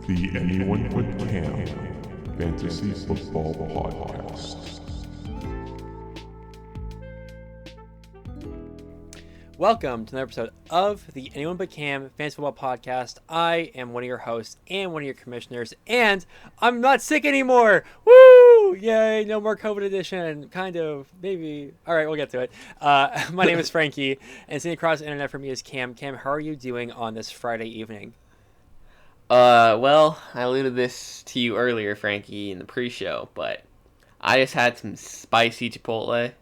The Anyone But Cam Fantasy Football Podcast. Welcome to another episode of the Anyone But Cam Fantasy Football Podcast. I am one of your hosts and one of your commissioners, and I'm not sick anymore. Woo! Yay! No more COVID edition. Kind of, maybe. All right, we'll get to it. My name is Frankie, and sitting across the internet from me is Cam. Cam, how are you doing on this Friday evening? Well, I alluded this to you earlier, Frankie, in the pre-show, but I just had some spicy Chipotle,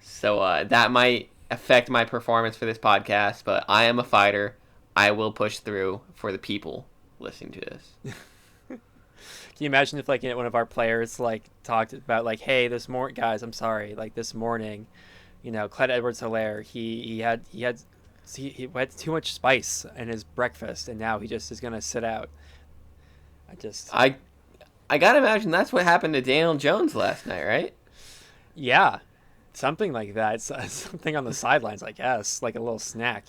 so that might affect my performance for this podcast, but I am a fighter. I will push through for the people listening to this. Can you imagine if, like, one of our players, like, talked about, like, hey, this morning, guys, I'm sorry, like, this morning, Clyde Edwards-Helaire, he had too much spice in his breakfast, and now he just is gonna sit out. I gotta imagine that's what happened to Daniel Jones last night, right? Yeah, something like that. It's something on the sidelines, I guess, like a little snack.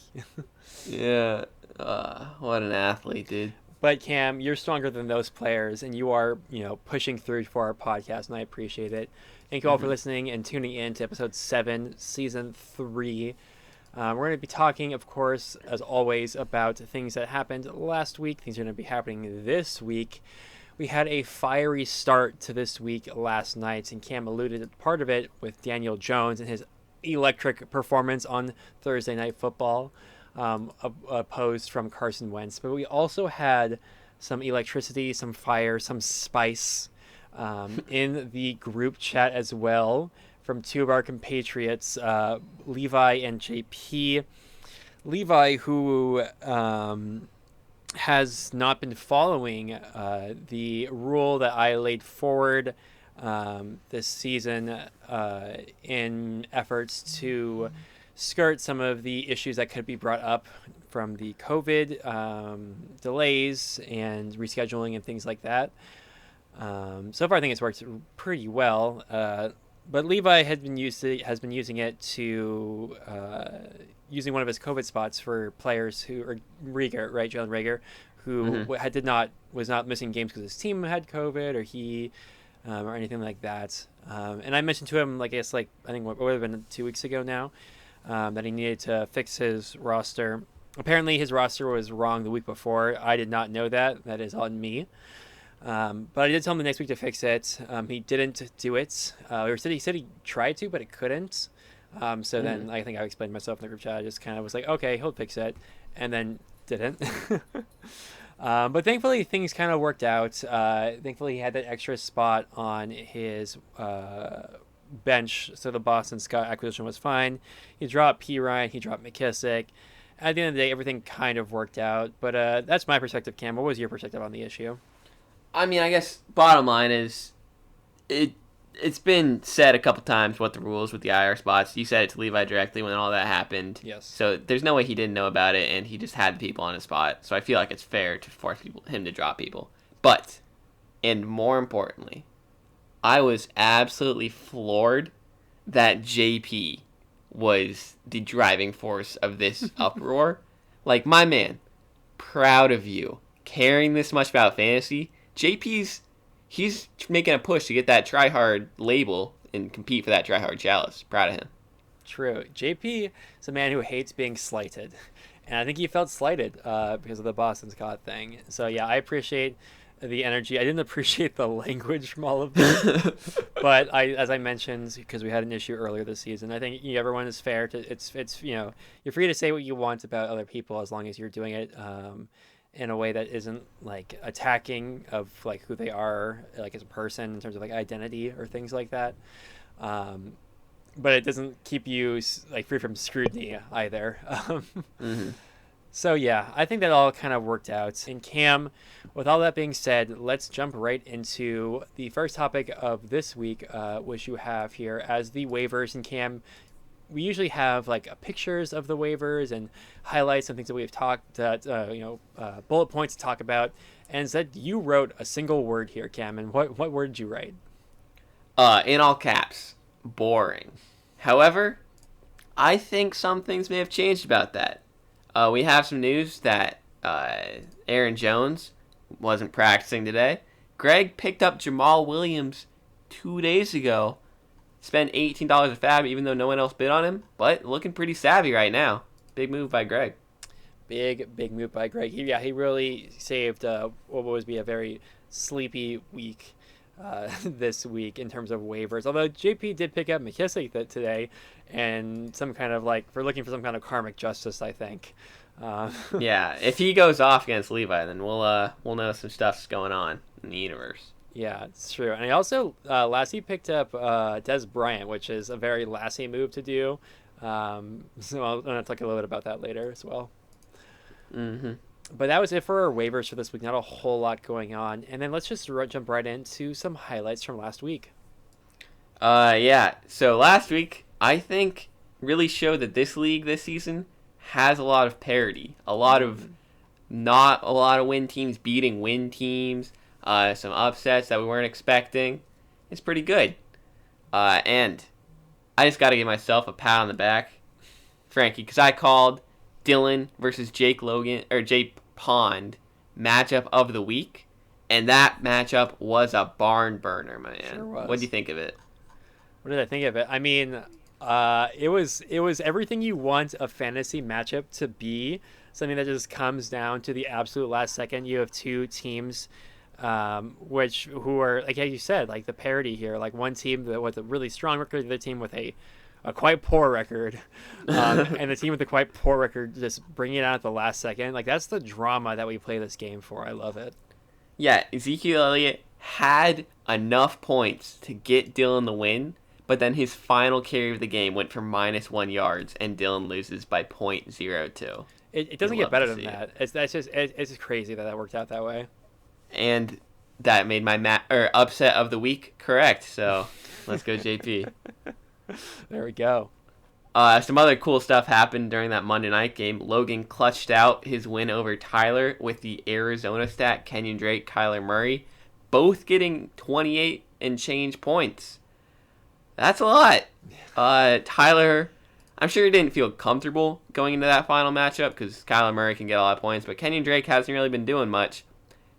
Yeah. What an athlete, dude. But Cam, you're stronger than those players, and you are, pushing through for our podcast, and I appreciate it. Thank you all for listening and tuning in to episode 7, season 3. We're going to be talking, of course, as always, about things that happened last week, things that are going to be happening this week. We had a fiery start to this week last night, and Cam alluded to part of it with Daniel Jones and his electric performance on Thursday Night Football, opposed from Carson Wentz. But we also had some electricity, some fire, some spice in the group chat as well, from two of our compatriots, Levi and JP. Levi, who has not been following the rule that I laid forward this season in efforts to skirt some of the issues that could be brought up from the COVID delays and rescheduling and things like that. So far, I think it's worked pretty well. But Levi has been using it to using one of his COVID spots for players who are Reagor, right, Jalen Reagor, who was not missing games because his team had COVID or he or anything like that. And I mentioned to him, I think what would have been 2 weeks ago now, that he needed to fix his roster. Apparently, his roster was wrong the week before. I did not know that. That is on me. But I did tell him the next week to fix it. He didn't do it. He said he tried to, but it couldn't. Then I think I explained myself in the group chat. I just kind of was like, okay, he'll fix it, and then didn't. But thankfully, things kind of worked out. Thankfully, he had that extra spot on his bench, so the Boston Scott acquisition was fine. He dropped P. Ryan. He dropped McKissick. At the end of the day, everything kind of worked out. But that's my perspective, Cam. What was your perspective on the issue? I mean, I guess bottom line is it's been said a couple times what the rules with the IR spots. You said it to Levi directly when all that happened. Yes. So there's no way he didn't know about it, and he just had the people on his spot. So I feel like it's fair to force him to drop people. But, and more importantly, I was absolutely floored that JP was the driving force of this uproar. Like, my man, proud of you. Caring this much about fantasy. He's making a push to get that try-hard label and compete for that try-hard chalice. Proud of him. True. JP is a man who hates being slighted. And I think he felt slighted because of the Boston Scott thing. So, yeah, I appreciate the energy. I didn't appreciate the language from all of this. But as I mentioned, because we had an issue earlier this season, I think everyone is fair to it's you're free to say what you want about other people as long as you're doing it in a way that isn't like attacking of like who they are like as a person in terms of like identity or things like that. But it doesn't keep you like free from scrutiny either. So yeah, I think that all kind of worked out. And Cam, with all that being said, let's jump right into the first topic of this week, which you have here as the waivers. And Cam, we usually have like pictures of the waivers and highlights and things that we've talked, bullet points to talk about. And instead, you wrote a single word here, Cam. And what word did you write? In all caps, boring. However, I think some things may have changed about that. We have some news that Aaron Jones wasn't practicing today. Greg picked up Jamal Williams 2 days ago. Spent $18 a fab, even though no one else bid on him. But looking pretty savvy right now. Big move by Greg. Big move by Greg. He really saved what would be a very sleepy week this week in terms of waivers. Although JP did pick up McKissick today, and some kind of we're looking for some kind of karmic justice, I think. Yeah, if he goes off against Levi, then we'll know some stuff's going on in the universe. Yeah, it's true. And he also Lassie picked up Des Bryant, which is a very Lassie move to do. So I'll talk a little bit about that later as well. Mm-hmm. But that was it for our waivers for this week. Not a whole lot going on. And then let's just jump right into some highlights from last week. Yeah. So last week, I think, really showed that this league this season has a lot of parity. Not a lot of win teams beating win teams. Some upsets that we weren't expecting. It's pretty good. And I just got to give myself a pat on the back, Frankie, because I called Dylan versus Jake Pond matchup of the week, and that matchup was a barn burner, man. Sure was. What do you think of it? What did I think of it? I mean, it was everything you want a fantasy matchup to be. Something that just comes down to the absolute last second. You have two teams, who are, like you said, like the parity here. Like one team with a really strong record, the other team with a quite poor record, and the team with the quite poor record just bringing it out at the last second. Like that's the drama that we play this game for. I love it. Yeah, Ezekiel Elliott had enough points to get Dylan the win, but then his final carry of the game went for -1 yards, and Dylan loses by .02. It doesn't get better than that. It's just crazy that worked out that way. And that made my upset of the week correct. So let's go, JP. There we go. Some other cool stuff happened during that Monday night game. Logan clutched out his win over Tyler with the Arizona stat. Kenyon Drake, Kyler Murray, both getting 28 and change points. That's a lot. Tyler, I'm sure he didn't feel comfortable going into that final matchup because Kyler Murray can get a lot of points, but Kenyon Drake hasn't really been doing much.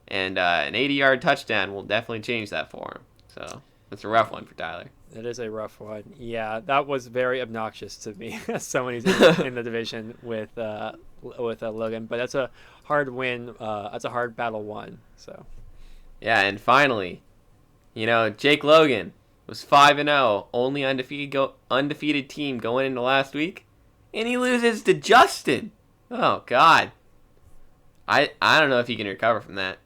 And an 80-yard touchdown will definitely change that for him. So it's a rough one for Tyler. It is a rough one. Yeah, that was very obnoxious to me as someone who's in the division with Logan. But that's a hard win. That's a hard battle won. So. Yeah, and finally, Jake Logan was 5-0, only undefeated team going into last week, and he loses to Justin. Oh God. I don't know if he can recover from that.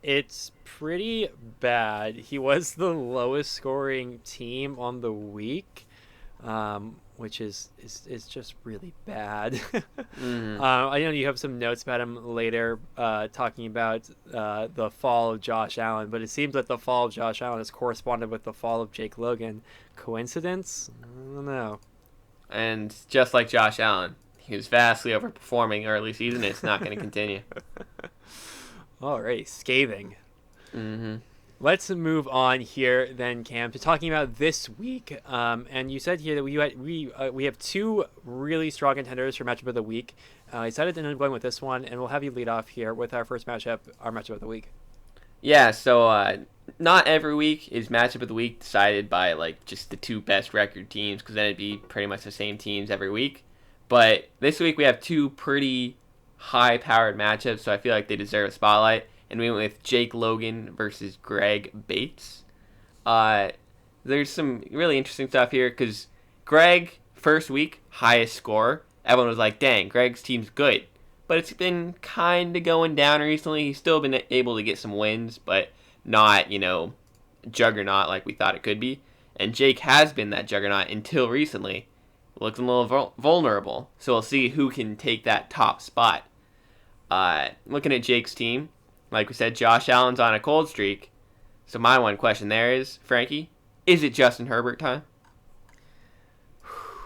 It's pretty bad. He was the lowest scoring team on the week, which is just really bad. Mm-hmm. I know you have some notes about him later, talking about the fall of Josh Allen, but it seems that the fall of Josh Allen has corresponded with the fall of Jake Logan. Coincidence? I don't know. And just like Josh Allen, he was vastly overperforming early season. It's not going to continue. All right, scathing. Mm-hmm. Let's move on here then, Cam, to talking about this week. And you said here that we have two really strong contenders for matchup of the week. I decided to end up going with this one, and we'll have you lead off here with our first matchup, our matchup of the week. Yeah, so not every week is matchup of the week decided by just the two best record teams, because then it'd be pretty much the same teams every week. But this week we have two pretty high-powered matchups, so I feel like they deserve a spotlight. And we went with Jake Logan versus Greg Bates. There's some really interesting stuff here because Greg, first week, highest score. Everyone was like, dang, Greg's team's good. But it's been kind of going down recently. He's still been able to get some wins, but not, juggernaut like we thought it could be. And Jake has been that juggernaut until recently. Looks a little vulnerable. So we'll see who can take that top spot. Looking at Jake's team, like we said, Josh Allen's on a cold streak. So my one question there is, Frankie, is it Justin Herbert time?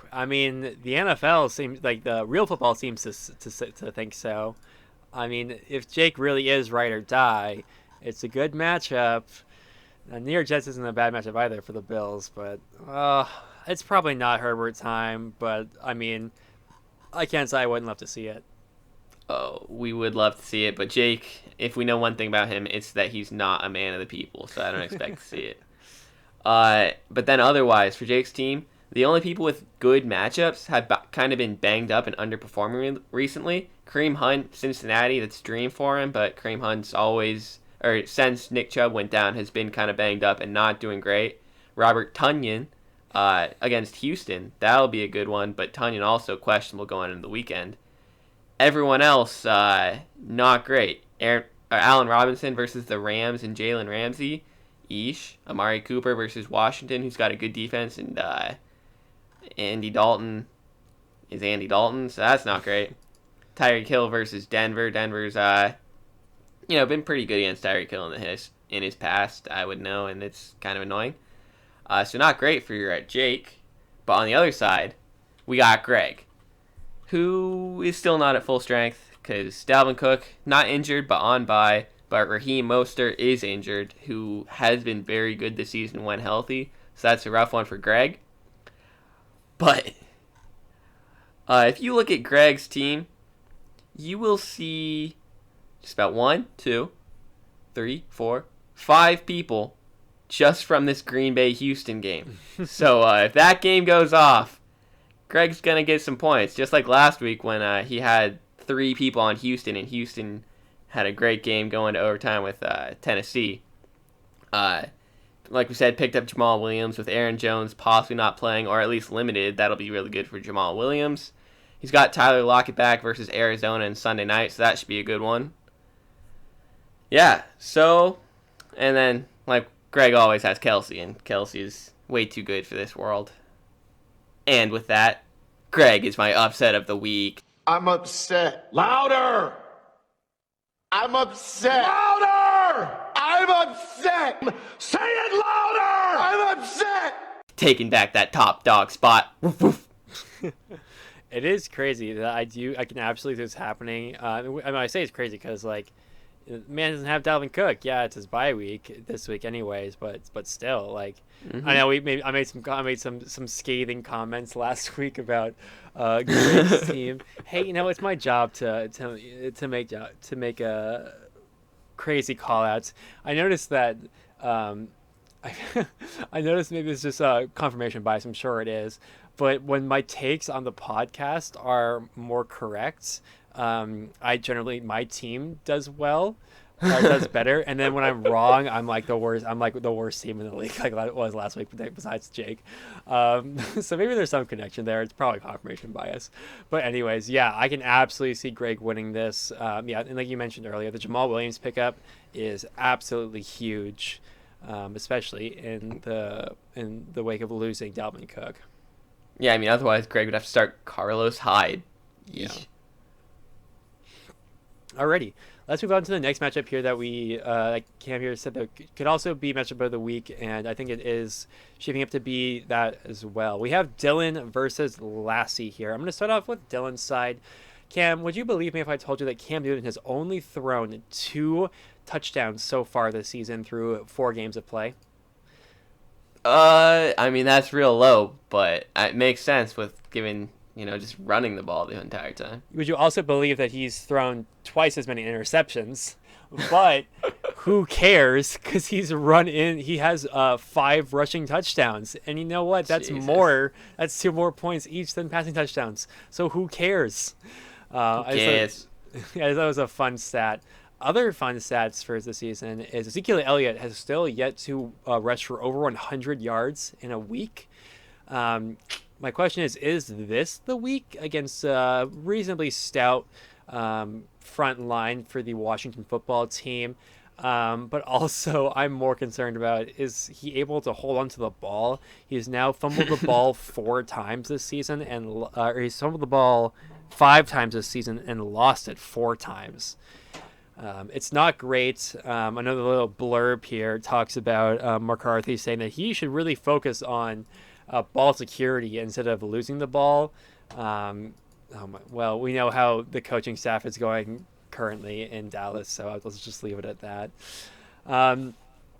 I mean, the NFL seems like the real football seems to think so. I mean, if Jake really is ride or die, it's a good matchup. New York Jets isn't a bad matchup either for the Bills, but it's probably not Herbert time. But I mean, I can't say I wouldn't love to see it. Oh, we would love to see it. But Jake, if we know one thing about him, it's that he's not a man of the people, so I don't expect to see it. But then otherwise, for Jake's team, the only people with good matchups have kind of been banged up and underperforming recently. Kareem Hunt, Cincinnati, that's a dream for him, but Kareem Hunt's always, or since Nick Chubb went down, has been kind of banged up and not doing great. Robert Tonyan against Houston, that'll be a good one, but Tonyan also questionable going into the weekend. Everyone else, not great. Allen Robinson versus the Rams and Jalen Ramsey. Amari Cooper versus Washington, who's got a good defense, and Andy Dalton is Andy Dalton, so that's not great. Tyreek Hill versus Denver. Denver's been pretty good against Tyreek Hill in his past, I would know, and it's kind of annoying. So not great for your Jake. But on the other side, we got Greg, who is still not at full strength because Dalvin Cook not injured but on bye. But Raheem Mostert is injured, who has been very good this season when healthy. So that's a rough one for Greg. But if you look at Greg's team, you will see just about 1, 2, 3, 4, 5 people just from this Green Bay-Houston game. So if that game goes off, Greg's going to get some points. Just like last week when he had 3 people on Houston, and Houston had a great game going to overtime with Tennessee. Like we said, picked up Jamal Williams with Aaron Jones possibly not playing, or at least limited. That'll be really good for Jamal Williams. He's got Tyler Lockett back versus Arizona on Sunday night, so that should be a good one. Yeah, so, and then, like, Greg always has Kelsey, and Kelsey is way too good for this world. And with that, Greg is my upset of the week. I'm upset. Louder! I'm upset. Louder! I'm upset. Say it louder! I'm upset. Taking back that top dog spot. Woof, woof. It is crazy that I can absolutely see this happening. I say it's crazy because, like, man doesn't have Dalvin Cook. Yeah, it's his bye week this week, anyways. But still, like, I know I made some scathing comments last week about Greg's team. Hey, it's my job to make crazy call outs. I noticed that. I noticed maybe it's just confirmation bias. I'm sure it is. But when my takes on the podcast are more correct, my team does well, does better. And then when I'm wrong, I'm like the worst. I'm like the worst team in the league, like it was last week, besides Jake. So maybe there's some connection there. It's probably confirmation bias. But anyways, yeah, I can absolutely see Greg winning this. Yeah, and like you mentioned earlier, the Jamal Williams pickup is absolutely huge, especially in the wake of losing Dalvin Cook. Yeah, I mean, otherwise Greg would have to start Carlos Hyde. Yeah. Alrighty, let's move on to the next matchup here that we, like Cam here said, that could also be matchup of the week, and I think it is shaping up to be that as well. We have Dylan versus Lassie here. I'm going to start off with Dylan's side. Cam, would you believe me if I told you that Cam Newton has only thrown 2 touchdowns so far this season through 4 games of play? I mean, that's real low, but it makes sense with given, just running the ball the entire time. Would you also believe that he's thrown twice as many interceptions? But who cares? Because he has 5 rushing touchdowns. And you know what? That's Jesus. That's 2 more points each than passing touchdowns. So who cares? Yes. Yeah, that was a fun stat. Other fun stats for the season is Ezekiel Elliott has still yet to rush for over 100 yards in a week. My question is this the week against a reasonably stout front line for the Washington football team? But also, I'm more concerned about, is he able to hold on to the ball? He's now fumbled the ball 4 times this season, or he's fumbled the ball 5 times this season and lost it 4 times. It's not great. Another little blurb here talks about McCarthy saying that he should really focus on ball security instead of losing the ball. Well, we know how the coaching staff is going currently in Dallas, so let's just leave it at that.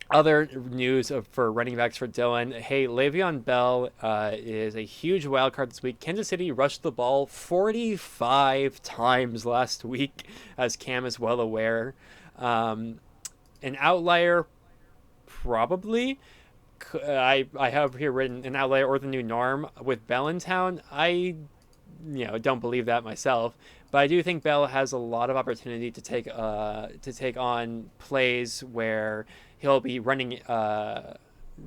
Other news for running backs for Dylan. Hey, Le'Veon Bell is a huge wild card this week. Kansas City rushed the ball 45 times last week, as Cam is well aware. An outlier, probably. I have here written an outlier or the new norm with Bell in town. I don't believe that myself, but I do think Bell has a lot of opportunity to take on plays where he'll be running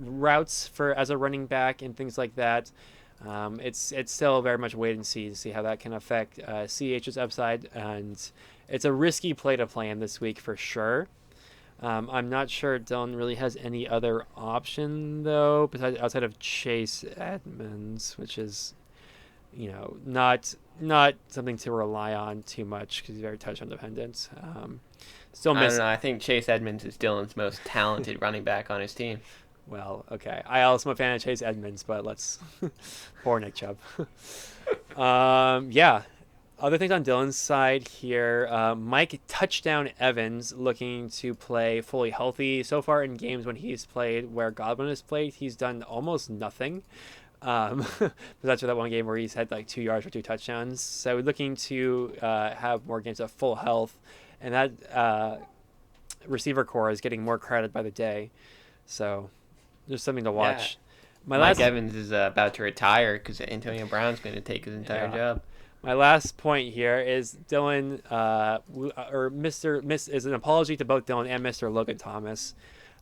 routes for as a running back and things like that. It's still very much wait and see to see how that can affect CH's upside, and it's a risky play to play in this week for sure. I'm not sure Dylan really has any other option though, besides outside of Chase Edmonds, which is not something to rely on too much because he's very touchdown dependent. Still I miss. don't know. I think Chase Edmonds is Dylan's most talented running back on his team. Well, okay. I also am a fan of Chase Edmonds, but let's poor Nick Chubb. Yeah. Other things on Dylan's side here. Mike Touchdown Evans looking to play fully healthy. So far in games when he's played where Godwin has played, he's done almost nothing. But that's for that one game where he's had like 2 yards for 2 touchdowns. So we're looking to have more games of full health, and that receiver core is getting more credit by the day. So there's something to watch. Yeah. Mike Evans is about to retire because Antonio Brown's going to take his entire job. My last point here is Dylan, is an apology to both Dylan and Mr. Logan Thomas.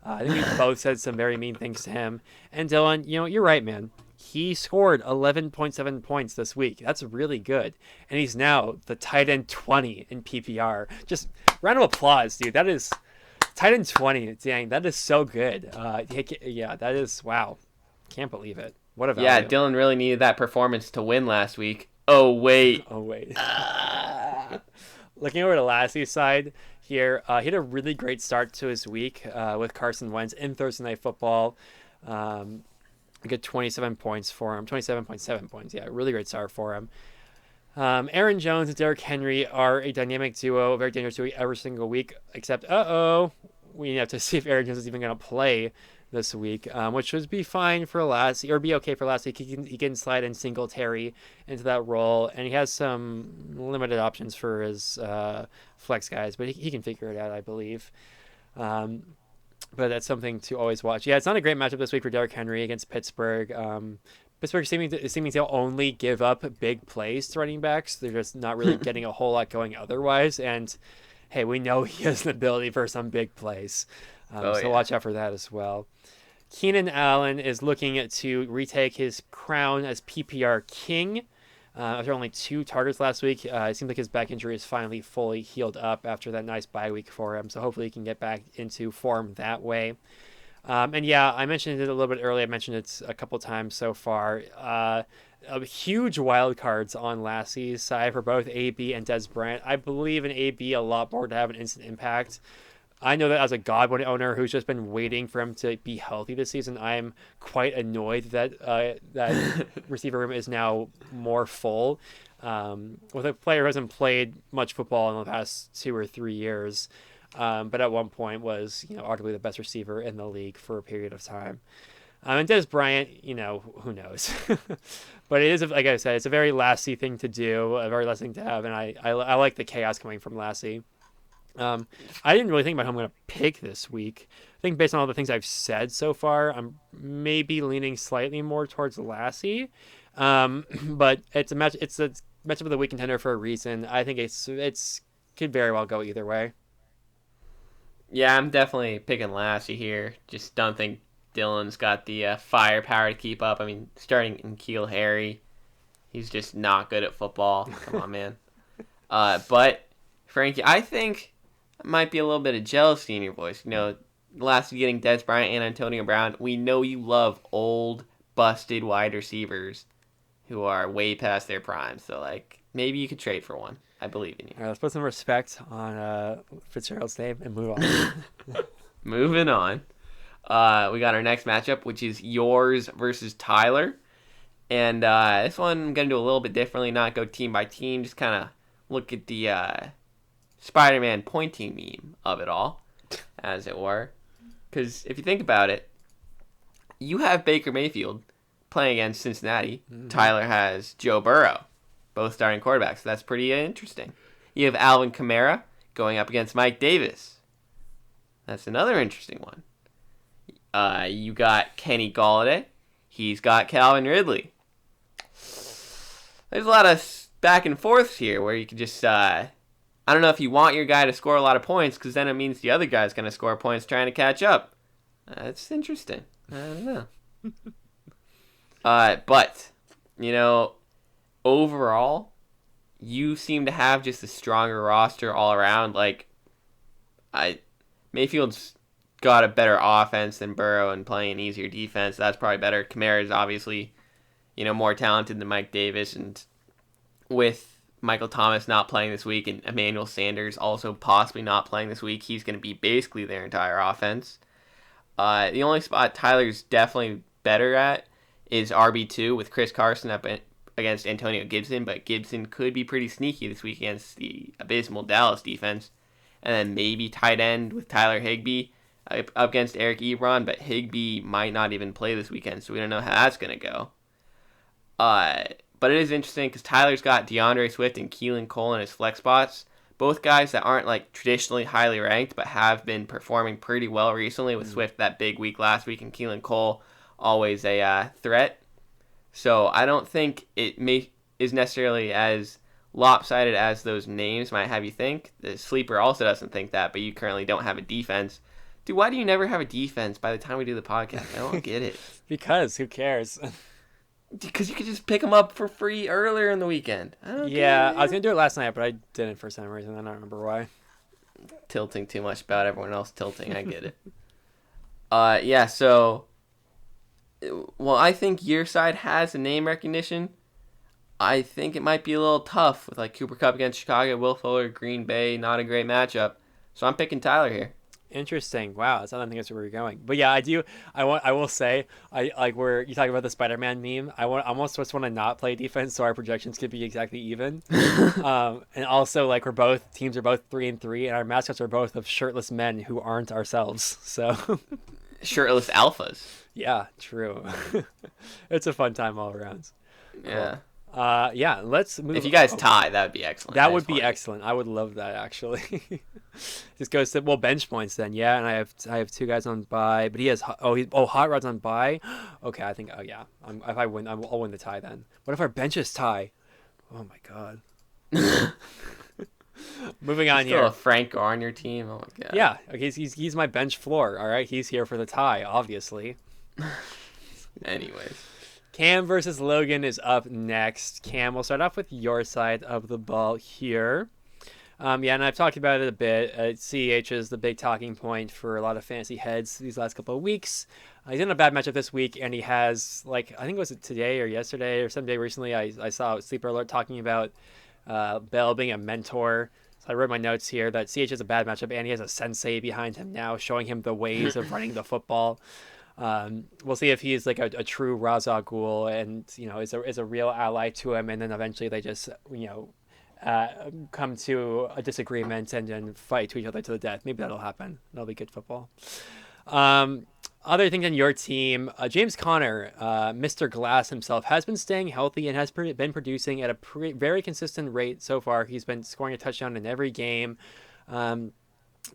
I think we both said some very mean things to him. And Dylan, you're right, man. He scored 11.7 points this week. That's really good. And he's now the tight end 20 in PPR. Just round of applause, dude. That is tight end 20. Dang, that is so good. Yeah, that is, wow. Can't believe it. What a value. Yeah, Dylan really needed that performance to win last week. Oh, wait. Looking over to Lassie's side here, he had a really great start to his week with Carson Wentz in Thursday Night Football. A good 27 points for him, 27.7 points. Yeah, really great start for him. Aaron Jones and Derrick Henry are a dynamic duo, a very dangerous duo every single week, except, we have to see if Aaron Jones is even going to play this week, which would be fine for Lassie, or be okay for last week. He can slide in Singletary into that role, and he has some limited options for his flex guys, but he can figure it out, I believe. But that's something to always watch. Yeah, it's not a great matchup this week for Derrick Henry against Pittsburgh. Pittsburgh seeming to only give up big plays to running backs. They're just not really getting a whole lot going otherwise. And hey, we know he has an ability for some big plays. So watch out for that as well. Keenan Allen is looking to retake his crown as PPR king. After only 2 targets last week, it seems like his back injury is finally fully healed up after that nice bye week for him. So hopefully he can get back into form that way. And yeah, I mentioned it a little bit earlier. I mentioned it a couple times so far. Huge wild cards on Lassie's side for both AB and Des Bryant. I believe in AB a lot more to have an instant impact. I know that as a Godwin owner who's just been waiting for him to be healthy this season, I'm quite annoyed that that receiver room is now more full. With a player who hasn't played much football in the past 2 or 3 years, but at one point was arguably the best receiver in the league for a period of time. And Des Bryant, who knows? But it is, like I said, it's a very Lassie thing to do, a very Lassie thing to have, and I like the chaos coming from Lassie. I didn't really think about who I'm going to pick this week. I think based on all the things I've said so far, I'm maybe leaning slightly more towards Lassie. But it's a matchup of the week contender for a reason. I think it's could very well go either way. Yeah, I'm definitely picking Lassie here. Just don't think Dylan's got the firepower to keep up. I mean, starting N'Keal Harry, he's just not good at football. Come on, man. But Frankie, I think might be a little bit of jealousy in your voice. Last week getting Des Bryant and Antonio Brown. We know you love old, busted wide receivers who are way past their prime. So, maybe you could trade for one. I believe in you. All right, let's put some respect on Fitzgerald's name and move on. Moving on. We got our next matchup, which is yours versus Tyler. And this one I'm going to do a little bit differently, not go team by team, just kind of look at the Spider-Man pointing meme of it all, as it were. Because if you think about it, you have Baker Mayfield playing against Cincinnati. Tyler has Joe Burrow, both starting quarterbacks. So that's pretty interesting. You have Alvin Kamara going up against Mike Davis. That's another interesting one. You got Kenny Galladay. He's got Calvin Ridley. There's a lot of back and forths here where you can just, I don't know if you want your guy to score a lot of points because then it means the other guy's going to score points trying to catch up. That's interesting. I don't know. But, overall, you seem to have just a stronger roster all around. Mayfield's got a better offense than Burrow and playing an easier defense. That's probably better. Kamara is obviously, more talented than Mike Davis. And with Michael Thomas not playing this week and Emmanuel Sanders also possibly not playing this week, he's going to be basically their entire offense. The only spot Tyler's definitely better at is RB2 with Chris Carson up against Antonio Gibson, but Gibson could be pretty sneaky this week against the abysmal Dallas defense. And then maybe tight end with Tyler Higbee up against Eric Ebron, but Higbee might not even play this weekend, so we don't know how that's going to go. But it is interesting because Tyler's got DeAndre Swift and Keelan Cole in his flex spots. Both guys that aren't traditionally highly ranked, but have been performing pretty well recently with Swift that big week last week and Keelan Cole always a threat. So I don't think it is necessarily as lopsided as those names might have you think. The sleeper also doesn't think that, but you currently don't have a defense. Dude, why do you never have a defense by the time we do the podcast? I don't get it. Because who cares? Because you could just pick them up for free earlier in the weekend. Yeah, I was going to do it last night, but I didn't for some reason. I don't remember why. Tilting too much about everyone else tilting. I get it. Yeah, so... Well, I think your side has a name recognition. I think it might be a little tough with Cooper Kupp against Chicago, Will Fuller, Green Bay. Not a great matchup. So I'm picking Tyler here. Interesting. Wow, I don't think that's where we're going. But yeah, I do. I will say, where you talk about the Spider-Man meme. I almost just want to not play defense so our projections could be exactly even. And also, we're teams are both 3-3, and our mascots are both of shirtless men who aren't ourselves. So shirtless alphas. Yeah, true. It's a fun time all around. Yeah. Cool. Yeah, let's move. If you guys tie, that would be excellent. That would be excellent. I would love that, actually. Just goes to bench points then. Yeah, and I have two guys on bye, but he has Hot Rod's on bye. Okay, I think if I win, I'll win the tie then. What if our benches tie? Oh my god. Moving on Still here. A Frank Gore on your team. Oh my god. Yeah, okay, he's my bench floor. All right, he's here for the tie, obviously. Anyways. Cam versus Logan is up next. Cam, we'll start off with your side of the ball here. Yeah, and I've talked about it a bit. CEH is the big talking point for a lot of fantasy heads these last couple of weeks. He's in a bad matchup this week, and he has, I think it was today or yesterday or someday recently, I saw Sleeper Alert talking about Bell being a mentor. So I wrote my notes here that CEH is a bad matchup, and he has a sensei behind him now showing him the ways of running the football. We'll see if he's a true Ra's al Ghul and is a real ally to him, and then eventually they just come to a disagreement and then fight to each other to the death. Maybe that'll happen. That'll be good football. Other things on your team, James Conner, Mr. Glass himself, has been staying healthy and has been producing at a very consistent rate so far. He's been scoring a touchdown in every game.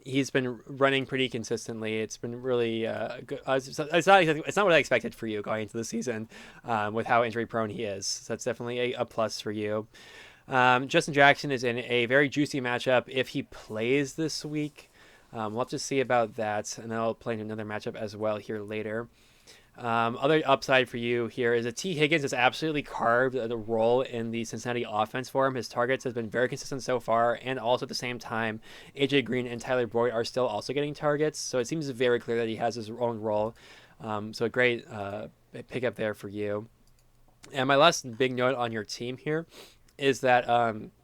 He's been running pretty consistently. It's been really good. It's not what I expected for you going into the season with how injury prone he is. So that's definitely a plus for you. Justin Jackson is in a very juicy matchup if he plays this week. We'll have to see about that, and then I'll play in another matchup as well here later. Other upside for you here is that T. Higgins has absolutely carved the role in the Cincinnati offense for him. His targets have been very consistent so far, and also at the same time, AJ Green and Tyler Boyd are still also getting targets, so it seems very clear that he has his own role. So a great pickup there for you. And my last big note on your team here is that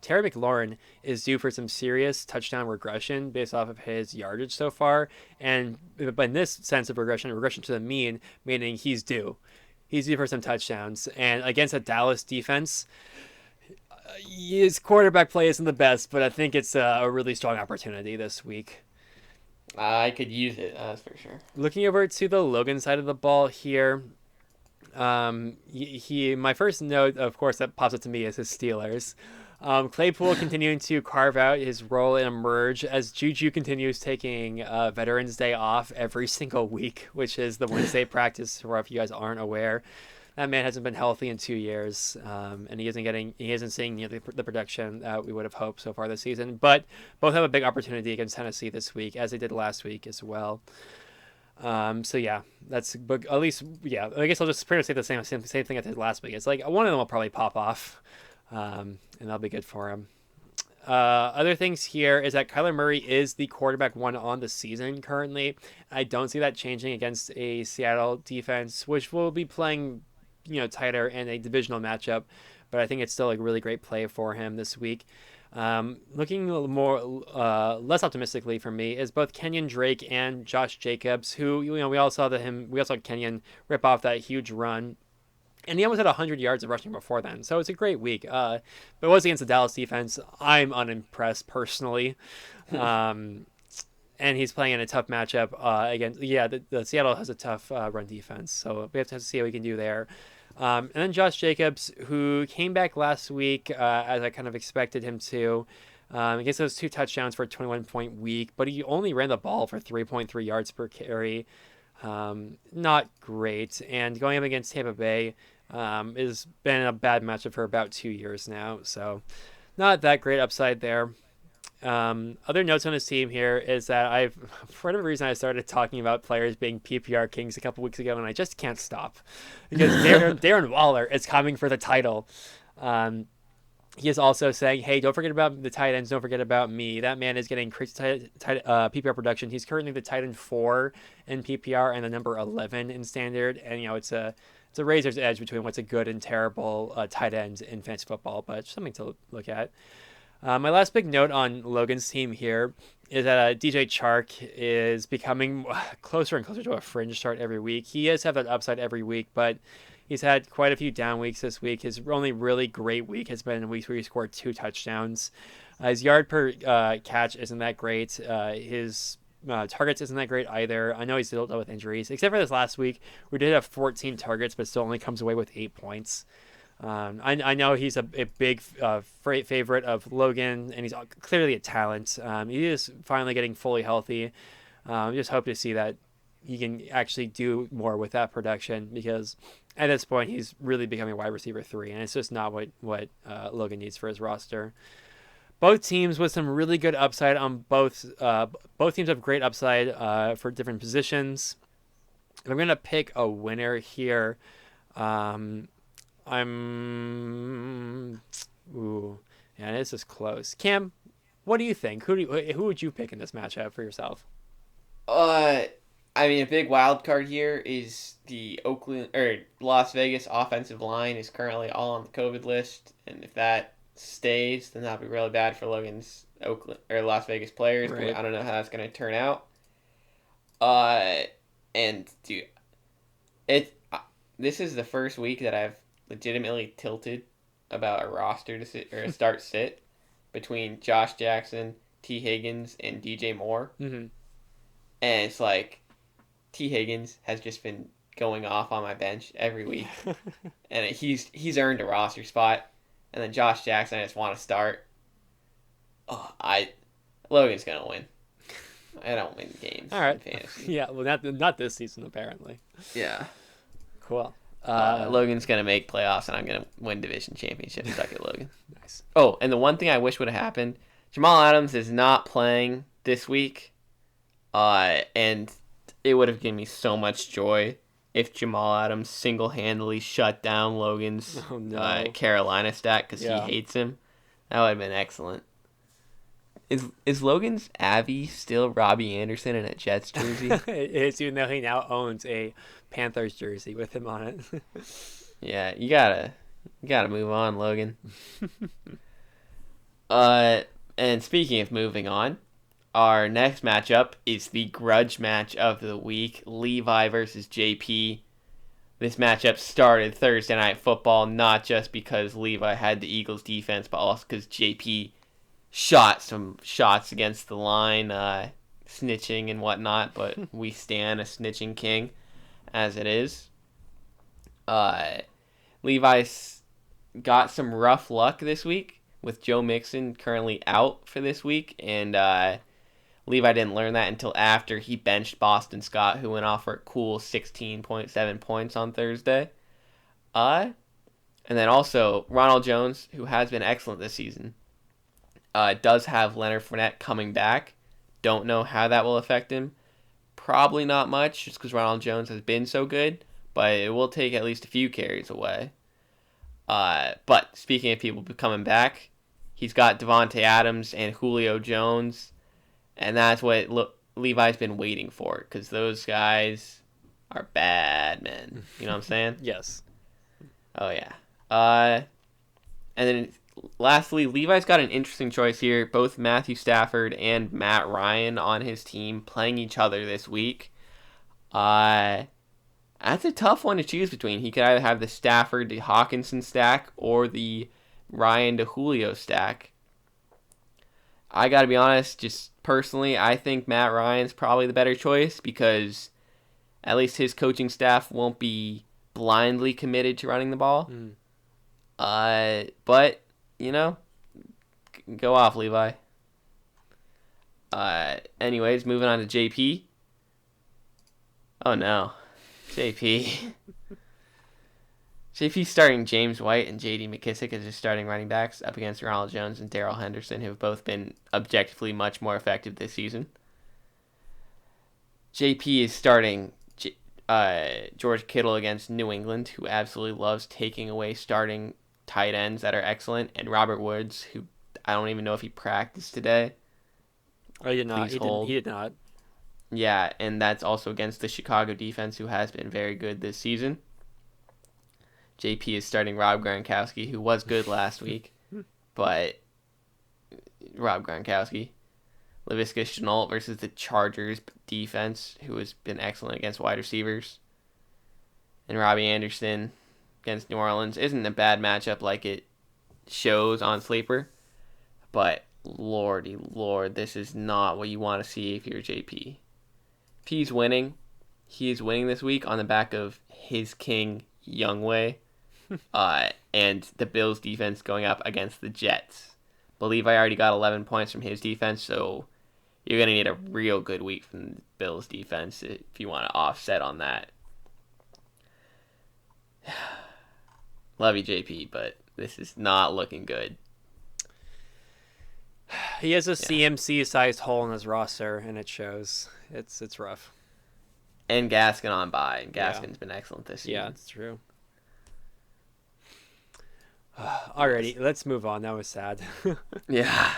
Terry McLaurin is due for some serious touchdown regression based off of his yardage so far. But in this sense of regression to the mean, meaning he's due. He's due for some touchdowns. And against a Dallas defense, his quarterback play isn't the best, but I think it's a really strong opportunity this week. I could use it, that's for sure. Looking over to the Logan side of the ball here, my first note, of course, that pops up to me is his Steelers. Claypool continuing to carve out his role and emerge as Juju continues taking Veterans Day off every single week, which is the Wednesday practice. For if you guys aren't aware, that man hasn't been healthy in 2 years, and he isn't seeing the production that we would have hoped so far this season. But both have a big opportunity against Tennessee this week, as they did last week as well. So yeah, but at least, yeah, I guess I'll just pretty much say the same thing I did last week. It's like one of them will probably pop off, and that'll be good for him. Other things here is that Kyler Murray is the quarterback one on the season currently. I don't see that changing against a Seattle defense, which will be playing, tighter in a divisional matchup, but I think it's still a really great play for him this week. Looking a little more less optimistically for me is both Kenyon Drake and Josh Jacobs, who we all saw Kenyon rip off that huge run, and he almost had 100 yards of rushing before then. So it's a great week. But it was against the Dallas defense. I'm unimpressed personally. And he's playing in a tough matchup against. Yeah, the Seattle has a tough run defense, so we have to see how we can do there. And then Josh Jacobs, who came back last week as I kind of expected him to. I guess those 2 touchdowns for a 21-point week, but he only ran the ball for 3.3 yards per carry. Not great. And going up against Tampa Bay has been a bad matchup for about 2 years now, so not that great upside there. Other notes on his team here is that for whatever reason, I started talking about players being PPR kings a couple weeks ago, and I just can't stop because Darren Waller is coming for the title. He is also saying, hey, don't forget about the tight ends. Don't forget about me. That man is getting crazy PPR production. He's currently the tight end 4 in PPR and the number 11 in standard. And, it's a razor's edge between what's a good and terrible tight end in fantasy football, but something to look at. My last big note on Logan's team here is that DJ Chark is becoming closer and closer to a fringe start every week. He does have that upside every week, but he's had quite a few down weeks this week. His only really great week has been in weeks where he scored 2 touchdowns. His yard per catch isn't that great. His targets isn't that great either. I know he's still dealt with injuries, except for this last week. We did have 14 targets, but still only comes away with 8 points. I know he's a big favorite of Logan, and he's clearly a talent. He is finally getting fully healthy. Just hope to see that he can actually do more with that production, because at this point he's really becoming wide receiver 3, and it's just not what Logan needs for his roster. Both teams with some really good upside on both teams have great upside for different positions. If I'm gonna pick a winner here, this is close. Cam, what do you think? Who would you pick in this matchup for yourself? A big wild card here is the Las Vegas offensive line is currently all on the COVID list, and if that stays, then that'll be really bad for Logan's Las Vegas players. Right. I don't know how that's going to turn out. This is the first week that I've legitimately tilted about a roster to sit or a start sit between Josh Jackson, T. Higgins, and DJ Moore. Mm-hmm. And it's like T. Higgins has just been going off on my bench every week, and he's earned a roster spot. And then Josh Jackson, I just want to start. Logan's gonna win. I don't win games. All right. In fantasy. Yeah. Well, not this season apparently. Yeah. Cool. Logan's gonna make playoffs, and I'm gonna win division championship. Suck it, Logan. Nice. Oh, and the one thing I wish would have happened: Jamal Adams is not playing this week, and it would have given me so much joy if Jamal Adams single-handedly shut down Logan's Carolina stack because he hates him. That would have been excellent. Is Logan's Abby still Robbie Anderson in a Jets jersey? It is, even though he now owns a Panthers jersey with him on it. Yeah, you gotta move on, Logan. And speaking of moving on, our next matchup is the grudge match of the week, Levi versus JP. This matchup started Thursday Night Football, not just because Levi had the Eagles defense, but also because JP shot some shots against the line. snitching and whatnot, but we stand a snitching king as it is. Levi's got some rough luck this week with Joe Mixon currently out for this week, and Levi didn't learn that until after he benched Boston Scott, who went off for a cool 16.7 points on Thursday. And then also Ronald Jones, who has been excellent this season, does have Leonard Fournette coming back. Don't know how that will affect him. Probably not much, just because Ronald Jones has been so good, but it will take at least a few carries away. But speaking of people coming back, he's got Devontae Adams and Julio Jones, and that's what Levi's been waiting for, because those guys are bad men. You know what I'm saying? Yes. Oh, yeah. And then lastly, Levi's got an interesting choice here. Both Matthew Stafford and Matt Ryan on his team playing each other this week. That's a tough one to choose between. He could either have the Stafford to Hawkinson stack or the Ryan to Julio stack. I got to be honest, just personally, I think Matt Ryan's probably the better choice because at least his coaching staff won't be blindly committed to running the ball. But, you know, go off, Levi. Anyways, moving on to JP. Oh, no. JP. JP starting James White and J.D. McKissick as his starting running backs up against Ronald Jones and Darrell Henderson, who have both been objectively much more effective this season. JP is starting George Kittle against New England, who absolutely loves taking away starting tight ends that are excellent, and Robert Woods, who I don't even know if he practiced today. Oh, he did not. Please hold. He did not. Yeah, and that's also against the Chicago defense, who has been very good this season. JP is starting Rob Gronkowski, who was good last week, but Rob Gronkowski. Laviska Shenault versus the Chargers defense, who has been excellent against wide receivers. And Robbie Anderson against New Orleans isn't a bad matchup like it shows on Sleeper, but lordy lord, this is not what you want to see if you're JP. If he's winning, he is winning this week on the back of his king Youngway, and the Bills defense going up against the Jets. Believe I already got 11 points from his defense, so you're going to need a real good week from the Bills defense if you want to offset on that. Love you, JP, but this is not looking good. He has a CMC-sized hole in his roster, and it shows. It's rough. And Gaskin on bye, and Gaskin's been excellent this season. Yeah, it's true. Alrighty, let's move on. That was sad. Yeah.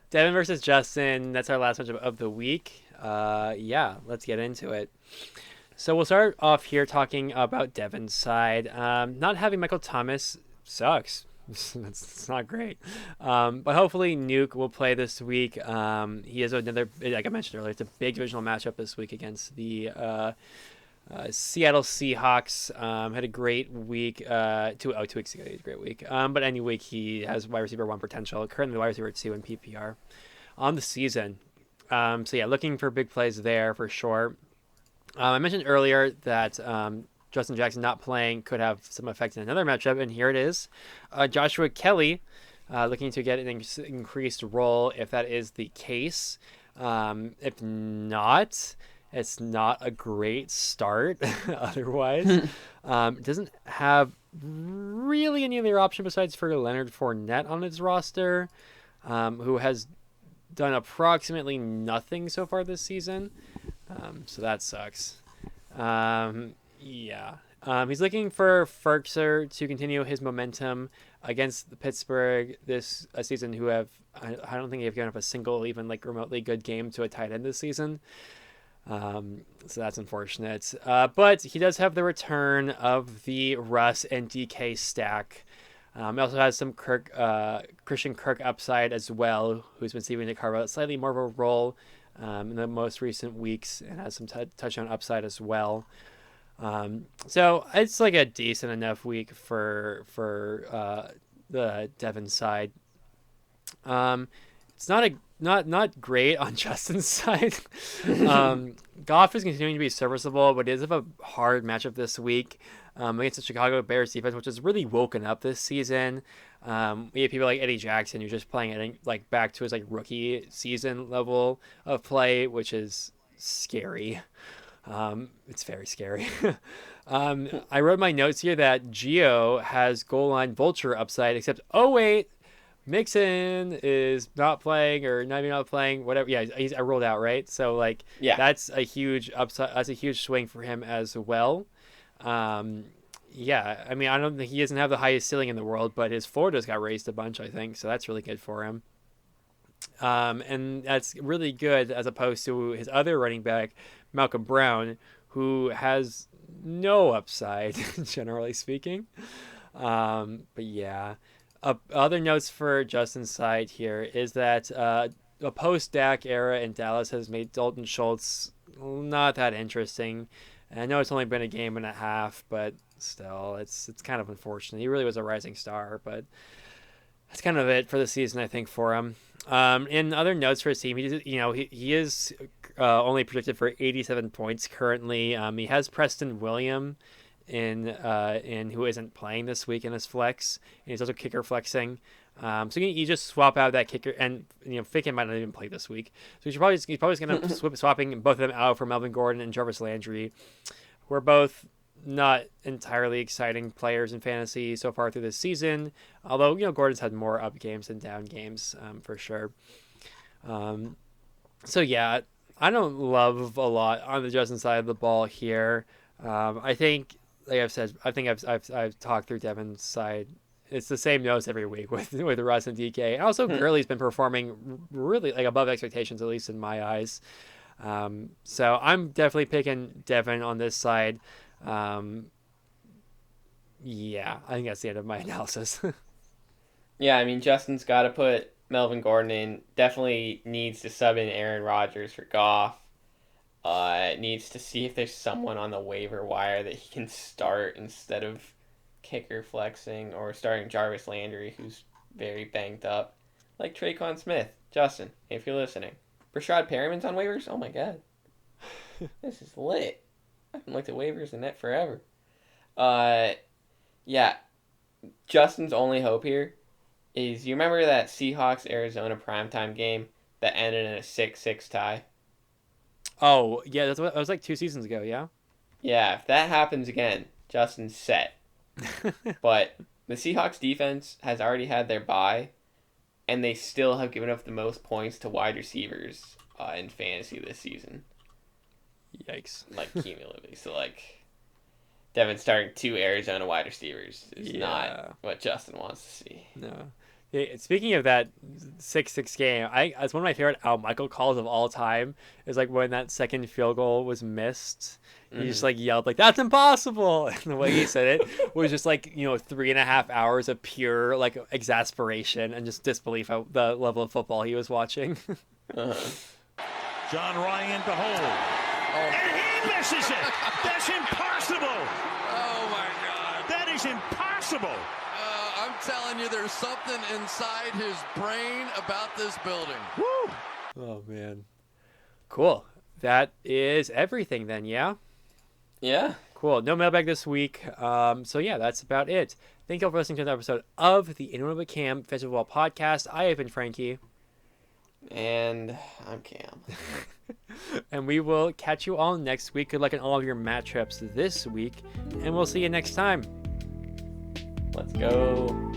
Devin versus Justin. That's our last matchup of the week. Yeah, let's get into it. So we'll start off here talking about Devin's side. Not having Michael Thomas sucks. It's not great. But hopefully Nuke will play this week. He has another, like I mentioned earlier, it's a big divisional matchup this week against the Seattle Seahawks. Had a great week. 2 weeks ago, he had a great week. But any week, he has wide receiver 1 potential. Currently wide receiver 2 in PPR on the season. So yeah, looking for big plays there for sure. I mentioned earlier that Justin Jackson not playing could have some effect in another matchup, and here it is. Joshua Kelly looking to get an increased role if that is the case. If not, it's not a great start otherwise. Doesn't have really any other option besides for Leonard Fournette on his roster, who has done approximately nothing so far this season. So that sucks. Yeah. He's looking for Ferkser to continue his momentum against Pittsburgh this season, who have, I don't think they've given up a single, even like remotely good game to a tight end this season. So that's unfortunate. But he does have the return of the Russ and DK stack. He also has some Christian Kirk upside as well, who's been seeming to carve out slightly more of a role in the most recent weeks and has some touchdown upside as well. So it's like a decent enough week for the Devon side. It's not not great on Justin's side. Goff is continuing to be serviceable, but he does have a hard matchup this week against the Chicago Bears defense, which has really woken up this season. We have people like Eddie Jackson who's just playing it like back to his like rookie season level of play, which is scary. It's very scary. I wrote my notes here that Gio has goal line vulture upside, except oh wait, Mixon is not playing or not playing, whatever. Yeah, I rolled out, right? So like, Yeah. that's a huge upside. That's a huge swing for him as well. Yeah, I mean, I don't think he doesn't have the highest ceiling in the world, but his floor just got raised a bunch, I think. So that's really good for him. And that's really good as opposed to his other running back, Malcolm Brown, who has no upside, generally speaking. But yeah. Other notes for Justin's side here is that a post-Dak era in Dallas has made Dalton Schultz not that interesting. And I know it's only been a game and a half, but still, it's kind of unfortunate. He really was a rising star, but that's kind of it for the season, I think, for him. In other notes for his team, he is only projected for 87 points currently. He has Preston Williams in who isn't playing this week in his flex, and he's also kicker flexing. So you just swap out that kicker, and Ficken might not even play this week. So he's probably going to swapping both of them out for Melvin Gordon and Jarvis Landry. We're both not entirely exciting players in fantasy so far through this season, although Gordon's had more up games than down games for sure. So yeah, I don't love a lot on the Justin side of the ball here. I think, like I've said, I've talked through Devin's side. It's the same notes every week with Russ and DK. And also, Gurley's been performing really like above expectations, at least in my eyes. So I'm definitely picking Devin on this side. Yeah, I think that's the end of my analysis. Yeah, I mean, Justin's got to put Melvin Gordon in. Definitely needs to sub in Aaron Rodgers for Goff. Needs to see if there's someone on the waiver wire that he can start instead of kicker flexing or starting Jarvis Landry, who's very banged up. Like Traquan Smith. Justin, if you're listening. Rashad Perriman's on waivers? Oh my god. This is lit. I haven't looked at waivers in that forever. Yeah. Justin's only hope here is, you remember that Seahawks-Arizona primetime game that ended in a 6-6 tie? Oh, yeah, that was like 2 seasons ago, yeah? Yeah, if that happens again, Justin's set. But the Seahawks defense has already had their bye, and they still have given up the most points to wide receivers in fantasy this season. Yikes. Like, cumulatively. So, like, Devin starting 2 Arizona wide receivers is not what Justin wants to see. No. Yeah, speaking of that 6-6 game, it's one of my favorite Al Michael calls of all time. Is like when that second field goal was missed. He just like yelled like, "That's impossible!" And the way he said it was just like 3.5 hours of pure like exasperation and just disbelief at the level of football he was watching. John Ryan to hold. And he misses it. That's impossible. Oh, my God. That is impossible. I'm telling you, there's something inside his brain about this building. Woo! Oh, man. Cool. That is everything then, yeah? Yeah. Cool. No mailbag this week. So, yeah, that's about it. Thank you all for listening to another episode of the Anyone But Cam Fantasy Football Podcast. I have been Frankie. And I'm Cam. And we will catch you all next week. Good luck in all of your matchups this week. And we'll see you next time. Let's go.